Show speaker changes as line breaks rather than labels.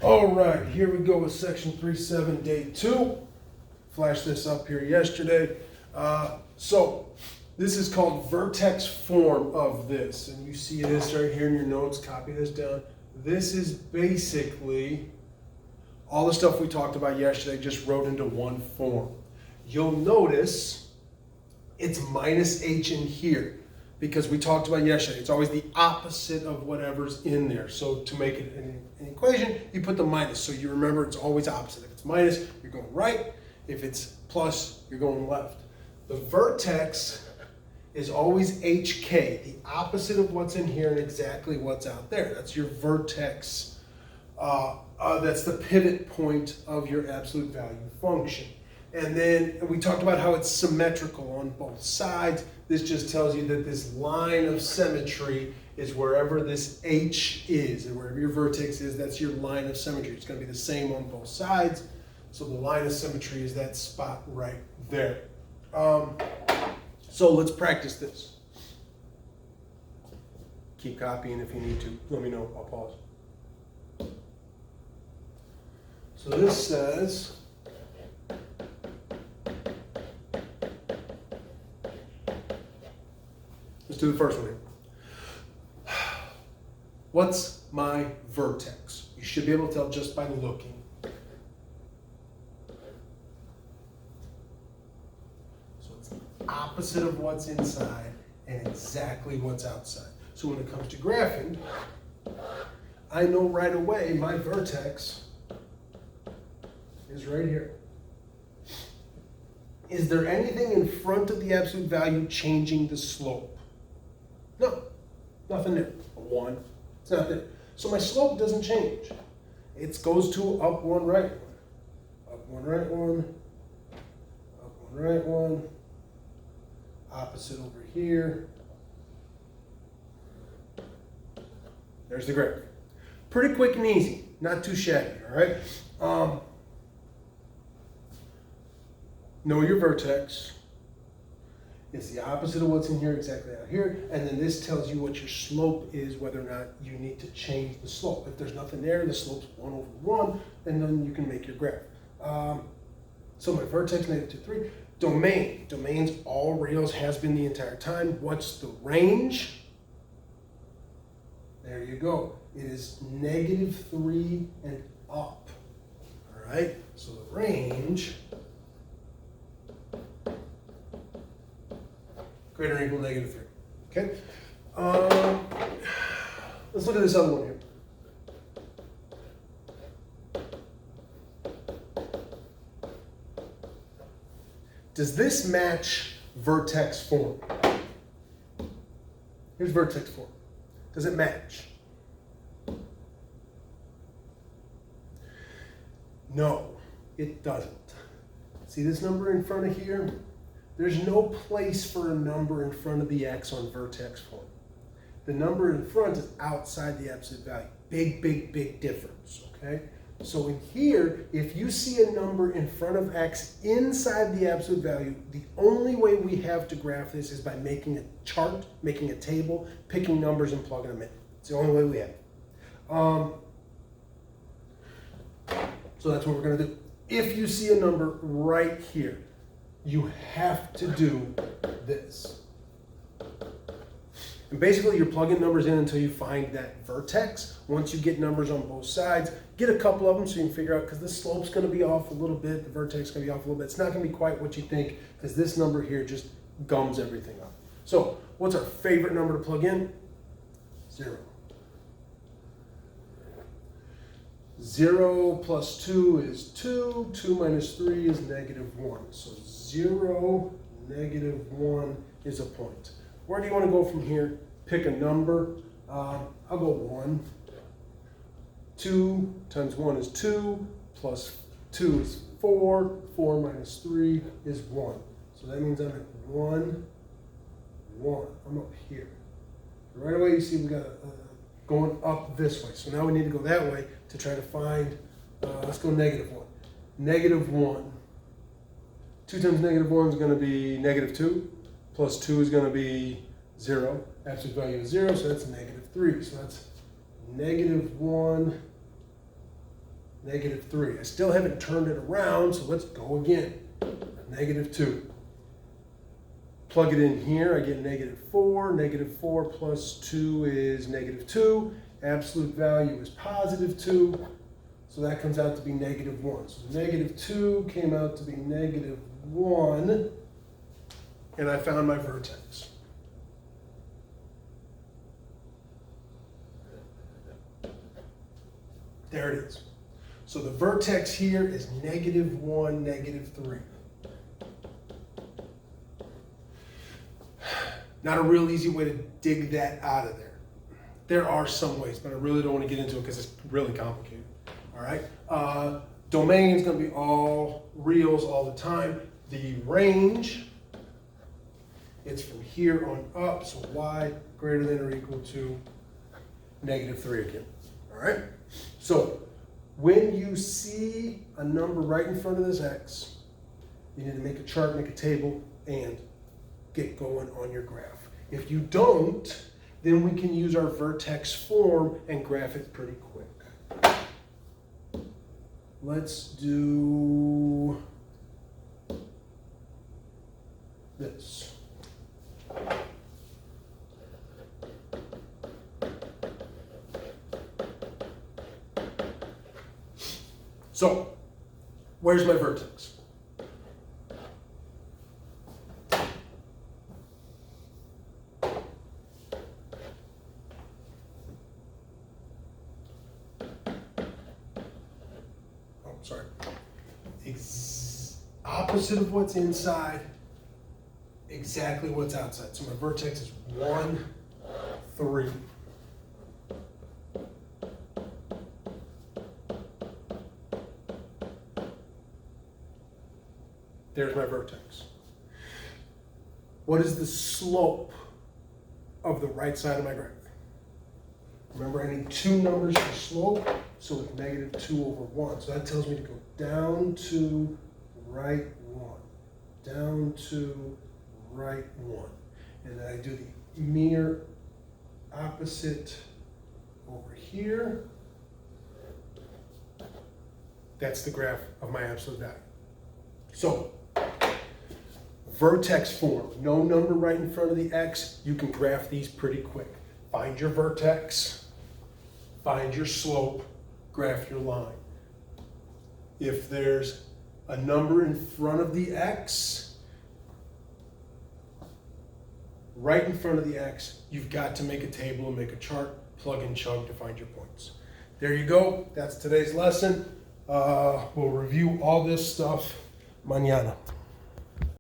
All right, here we go with section 3.7, day 2. Flashed this up here yesterday. So this is called vertex form of this. And you see this right here in your notes, copy this down. This is basically all the stuff we talked about yesterday, just wrote into one form. You'll notice it's minus h in here because we talked about yesterday. It's always the opposite of whatever's in there. So to make it an equation, you put the minus. So you remember it's always opposite. If it's minus, you're going right. If it's plus, you're going left. The vertex is always hk, the opposite of what's in here and exactly what's out there. That's your vertex. That's the pivot point of your absolute value function. And then we talked about how it's symmetrical on both sides. This just tells you that this line of symmetry is wherever this h is, and wherever your vertex is, that's your line of symmetry. It's going to be the same on both sides. So the line of symmetry is that spot right there. So let's practice this. Keep copying if you need to. Let me know. I'll pause. So this says, let's do the first one here. What's my vertex? You should be able to tell just by looking. So it's the opposite of what's inside and exactly what's outside. So when it comes to graphing, I know right away my vertex is right here. Is there anything in front of the absolute value changing the slope? No, nothing there. A 1, it's not there. So my slope doesn't change. It goes to up 1, right 1. Up 1, right 1. Up 1, right 1. Opposite over here. There's the graph. Pretty quick and easy, not too shabby, all right? Know your vertex. It's the opposite of what's in here, exactly out here. And then this tells you what your slope is, whether or not you need to change the slope. If there's nothing there, the slope's 1 over 1, and then you can make your graph. So my vertex, -2, 3. Domain. Domain's all Rails has been the entire time. What's the range? There you go. It is -3 and up. All right? So the range greater or equal to -3. Okay? Let's look at this other one here. Does this match vertex form? Here's vertex form. Does it match? No, it doesn't. See this number in front of here? There's no place for a number in front of the x on vertex form. The number in front is outside the absolute value. Big, big, big difference, okay? So in here, if you see a number in front of x inside the absolute value, the only way we have to graph this is by making a chart, making a table, picking numbers and plugging them in. It's the only way we have. So that's what we're gonna do. If you see a number right here, you have to do this. And basically you're plugging numbers in until you find that vertex. Once you get numbers on both sides, get a couple of them so you can figure out, because the slope's gonna be off a little bit, the vertex is gonna be off a little bit. It's not gonna be quite what you think, because this number here just gums everything up. So what's our favorite number to plug in? 0. 0 plus 2 is 2. 2 minus 3 is -1. So 0, -1 is a point. Where do you want to go from here? Pick a number. I'll go 1. 2 times 1 is 2, plus 2 is 4. 4 minus 3 is 1. So that means I'm at 1, 1. I'm up here. Right away you see we got going up this way. So now we need to go that way to try to find, let's go -1. -1. 2 times -1 is going to be -2. Plus 2 is going to be 0. Absolute value is 0, so that's -3. So that's -1 -3. I still haven't turned it around, so let's go again. -2. Plug it in here, I get -4. -4 plus 2 is -2. Absolute value is +2. So that comes out to be -1. So -2 came out to be -1. And I found my vertex. There it is. So the vertex here is -1, -3. Not a real easy way to dig that out of there. There are some ways, but I really don't want to get into it because it's really complicated. All right. Domain is going to be all reals all the time. The range, it's from here on up, so y greater than or equal to -3 again. All right. So when you see a number right in front of this x, you need to make a chart, make a table, and get going on your graph. If you don't, then we can use our vertex form and graph it pretty quick. Let's do this. So, where's my vertex? Sorry. Opposite of what's inside, exactly what's outside. So my vertex is 1, 3. There's my vertex. What is the slope of the right side of my graph? Remember, I need 2 numbers for slope, so it's -2/1. So that tells me to go down to right 1, down to right 1. And then I do the mirror opposite over here. That's the graph of my absolute value. So, vertex form, no number right in front of the x, you can graph these pretty quick. Find your vertex, find your slope, graph your line. If there's a number in front of the x, right in front of the x, you've got to make a table and make a chart, plug and chug to find your points. There you go. That's today's lesson. We'll review all this stuff mañana.